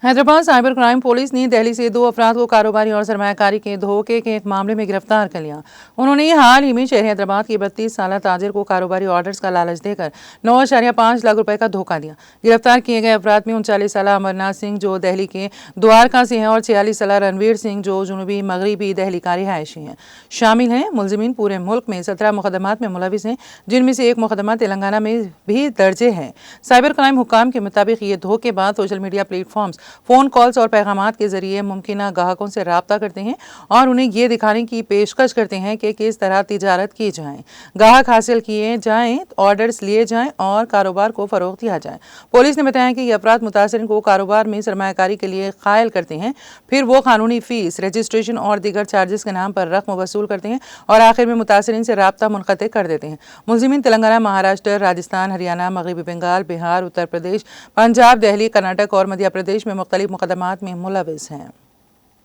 Hyderabad cyber crime police ने दिल्ली से 2 अफराद को कारोबारी और सरमायाकारी के धोखे के एक मामले में गिरफ्तार कर लिया। उन्होंने हाल ही में शहर हैदराबाद के 32 साल ताजिर को कारोबारी ऑर्डर्स का लालच देकर 9.5 लाख रुपए का धोखा दिया। गिरफ्तार किए गए अफराद में 39 साल अमरनाथ सिंह जो दिल्ली के द्वारका से हैं और 46 साल रणवीर सिंह जो जुनूबी मगरबी दिल्ली का रिहायशी हैं शामिल हैं। मुलजिमीन पूरे मुल्क में 17 मुकदमात में मुलविस हैं, जिनमें से एक मुकदमा तेलंगाना में भी दर्ज है। साइबर क्राइम हुक्काम के मुताबिक ये धोखेबाज social media platforms, phone calls और पैगामात के ज़रिए मुमकिन ग्राहकों से रब्ता करते हैं और उन्हें ये दिखाने की पेशकश करते हैं कि किस तरह तिजारत की जाए, ग्राहक हासिल किए जाएं, ऑर्डर्स लिए जाएं और कारोबार को फ़रोग़ दिया जाए। पुलिस ने बताया कि ये अफराद मुतासरीन को कारोबार में सरमायाकारी के लिए कायल करते हैं, फिर वो कानूनी फ़ीस, रजिस्ट्रेशन और दीगर चार्जेस के नाम पर रकम वसूल करते हैं और आखिर में मुतासरीन से रब्ता मुनक़ते कर देते हैं। मुलजिमीन तेलंगाना, महाराष्ट्र, राजस्थान, हरियाणा, मगरबी बंगाल, बिहार, उत्तर प्रदेश, पंजाब, दिल्ली, कर्नाटक और मध्य प्रदेश में मुख्तलिफ मुकदमात में मुलविस हैं।